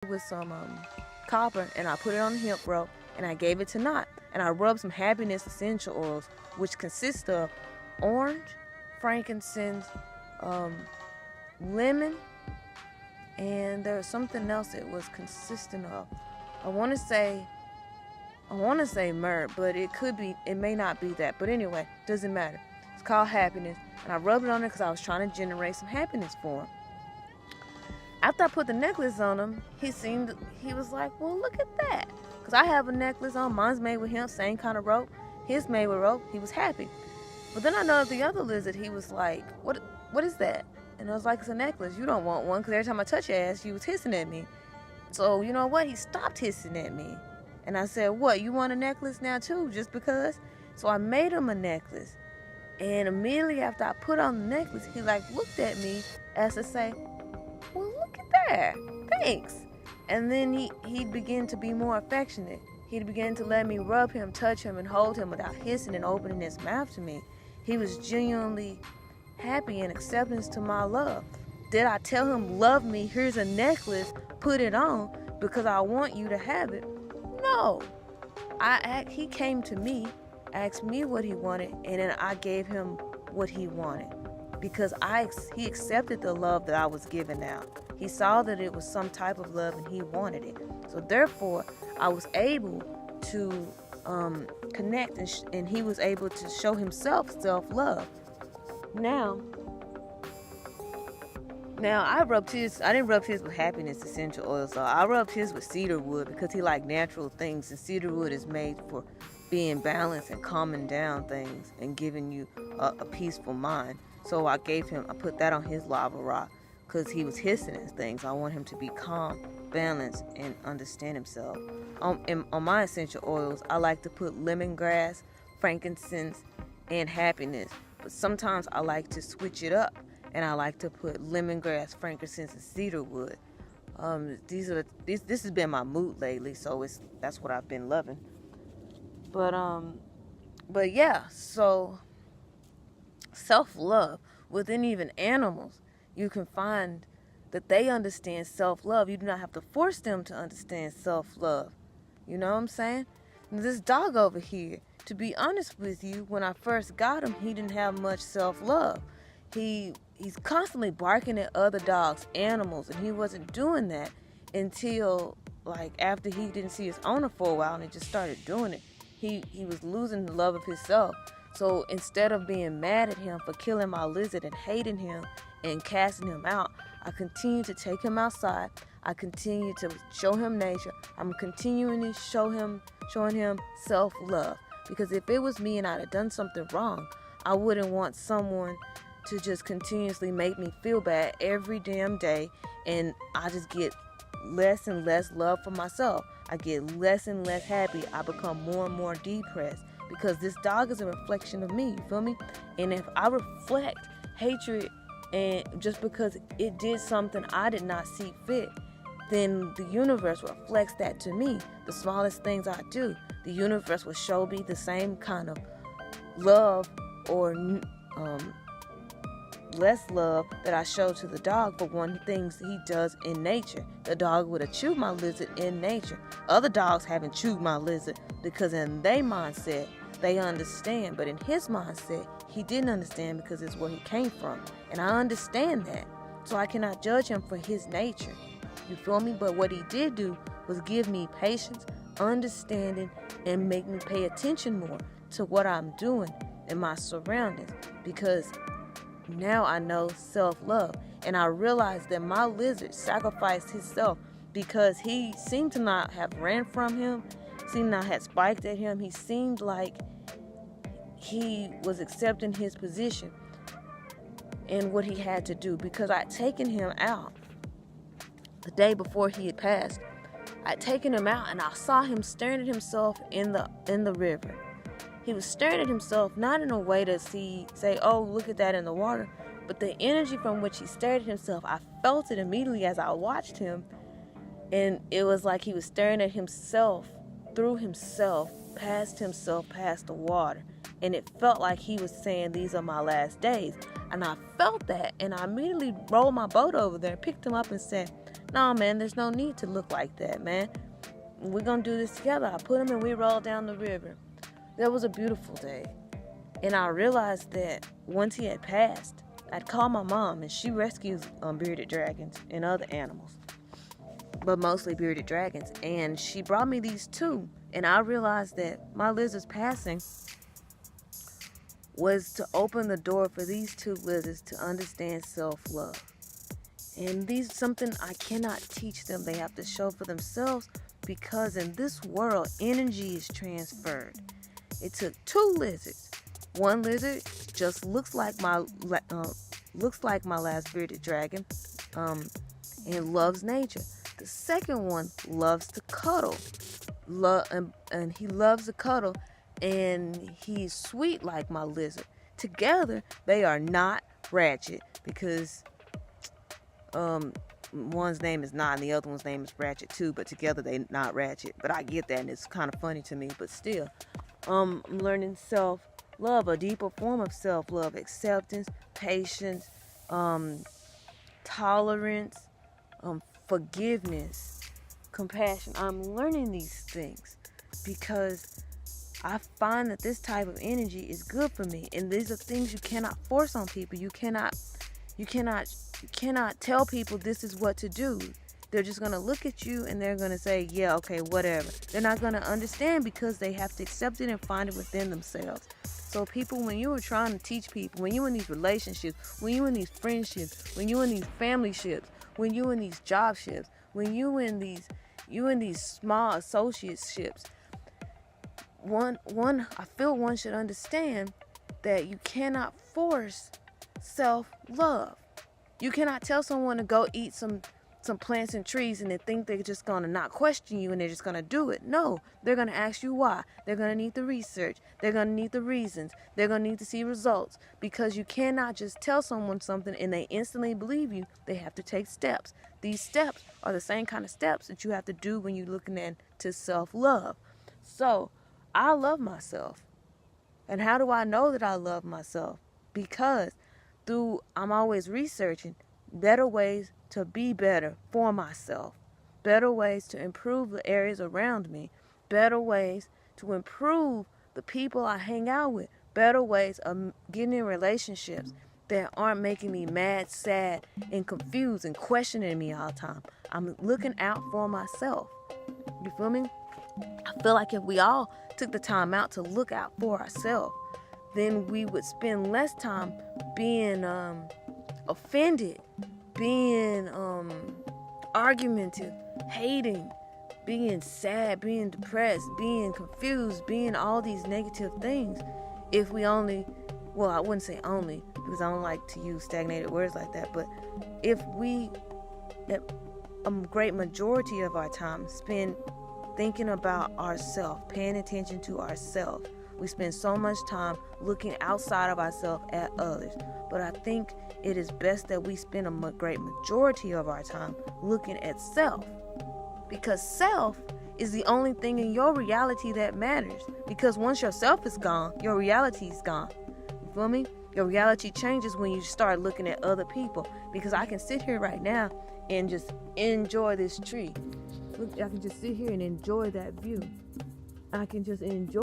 with some copper, and I put it on the hemp rope, and I gave it to Knot, and I rubbed some happiness essential oils, which consist of orange, frankincense, lemon, and there was something else it was consistent of. I want to say myrrh, but it may not be that. But anyway, doesn't matter. It's called happiness, and I rubbed it on it because I was trying to generate some happiness for him. After I put the necklace on him, he was like, well, look at that. Because I have a necklace on, mine's made with hemp, same kind of rope. His made with rope. He was happy. But then I noticed the other lizard, he was like, what is that? And I was like, it's a necklace. You don't want one, because every time I touch your ass, you was hissing at me. So, you know what? He stopped hissing at me. And I said, what, you want a necklace now too, just because? So I made him a necklace. And immediately after I put on the necklace, he looked at me as to say, well, look at that. Thanks. And then he'd begin to be more affectionate. He'd begin to let me rub him, touch him, and hold him without hissing and opening his mouth to me. He was genuinely happy and acceptance to my love. Did I tell him, love me, here's a necklace, put it on because I want you to have it? No. He came to me, asked me what he wanted, and then I gave him what he wanted. Because he accepted the love that I was giving out. He saw that it was some type of love and he wanted it. So therefore, I was able to connect and he was able to show himself self-love. Now I didn't rub his with happiness essential oil, so I rubbed his with cedar wood because he liked natural things, and cedar wood is made for being balanced and calming down things and giving you a peaceful mind. So I put that on his lava rock because he was hissing at things. I want him to be calm, balanced, and understand himself. On my essential oils, I like to put lemongrass, frankincense, and happiness. But sometimes I like to switch it up, and I like to put lemongrass, frankincense, and cedarwood. This has been my mood lately, so that's what I've been loving. But yeah, so self-love within even animals, you can find that they understand self-love. You do not have to force them to understand self-love. You know what I'm saying? This dog over here, to be honest with you, when I first got him, he didn't have much self-love. He's constantly barking at other dogs, animals, and he wasn't doing that until after he didn't see his owner for a while and he just started doing it. He was losing the love of himself. So instead of being mad at him for killing my lizard and hating him and casting him out, I continue to take him outside. I continue to show him nature. I'm continuing to showing him self-love. Because if it was me and I'd have done something wrong, I wouldn't want someone to just continuously make me feel bad every damn day, and I just get less and less love for myself. I get less and less happy. I become more and more depressed because this dog is a reflection of me, you feel me? And if I reflect hatred and just because it did something I did not see fit, then the universe reflects that to me. The smallest things I do, the universe will show me the same kind of love or less love that I show to the dog for one things he does in nature. The dog would have chewed my lizard in nature. Other dogs haven't chewed my lizard because in their mindset, they understand. But in his mindset, he didn't understand because it's where he came from. And I understand that. So I cannot judge him for his nature. You feel me? But what he did do was give me patience, understanding, and make me pay attention more to what I'm doing in my surroundings. Because now I know self-love, and I realized that my lizard sacrificed himself because he seemed to not have ran from him, seemed not have spiked at him. He seemed like he was accepting his position and what he had to do, because I'd taken him out the day before he had passed. I'd taken him out and I saw him staring at himself in the river. He was staring at himself, not in a way to say, oh, look at that in the water, but the energy from which he stared at himself, I felt it immediately as I watched him, and it was like he was staring at himself, through himself, past the water, and it felt like he was saying, these are my last days, and I felt that, and I immediately rolled my boat over there, picked him up and said, No, man, there's no need to look like that, man. We're going to do this together. I put him and we rolled down the river. That was a beautiful day. And I realized that once he had passed, I'd call my mom, and she rescues bearded dragons and other animals, but mostly bearded dragons. And she brought me these two, and I realized that my lizard's passing was to open the door for these two lizards to understand self-love. And these something I cannot teach them. They have to show for themselves, because in this world, energy is transferred. It took two lizards. One lizard just looks like my last bearded dragon, and loves nature. The second one loves to cuddle, and he loves to cuddle, and he's sweet like my lizard. Together, they are not ratchet, because one's name is Not and the other one's name is Ratchet too, but together they not ratchet. But I get that, and it's kind of funny to me. But still, I'm learning self-love, a deeper form of self-love, acceptance, patience, tolerance, forgiveness, compassion. I'm learning these things because I find that this type of energy is good for me, and these are things you cannot force on people. You cannot tell people this is what to do. They're just going to look at you and they're going to say, yeah, okay, whatever. They're not going to understand, because they have to accept it and find it within themselves. So people, when you are trying to teach people, when you're in these relationships, when you're in these friendships, when you're in these family ships, when you're in these job ships, when you in these small associateships, I feel one should understand that you cannot force self-love. You cannot tell someone to go eat some plants and trees and they think they're just going to not question you and they're just going to do it. No, they're going to ask you why. They're going to need the research. They're going to need the reasons. They're going to need to see results, because you cannot just tell someone something and they instantly believe you. They have to take steps. These steps are the same kind of steps that you have to do when you're looking into self-love. So I love myself. And how do I know that I love myself? Because I'm always researching better ways to be better for myself, better ways to improve the areas around me, better ways to improve the people I hang out with, better ways of getting in relationships that aren't making me mad, sad, and confused and questioning me all the time. I'm looking out for myself. You feel me? I feel like if we all took the time out to look out for ourselves, then we would spend less time being offended, being argumentative, hating, being sad, being depressed, being confused, being all these negative things. If we only, well, I wouldn't say only, because I don't like to use stagnated words like that, but if we, a great majority of our time, spend thinking about ourselves, paying attention to ourselves. We spend so much time looking outside of ourselves at others. But I think it is best that we spend a great majority of our time looking at self. Because self is the only thing in your reality that matters. Because once your self is gone, your reality is gone. You feel me? Your reality changes when you start looking at other people. Because I can sit here right now and just enjoy this tree. Look, I can just sit here and enjoy that view. I can just enjoy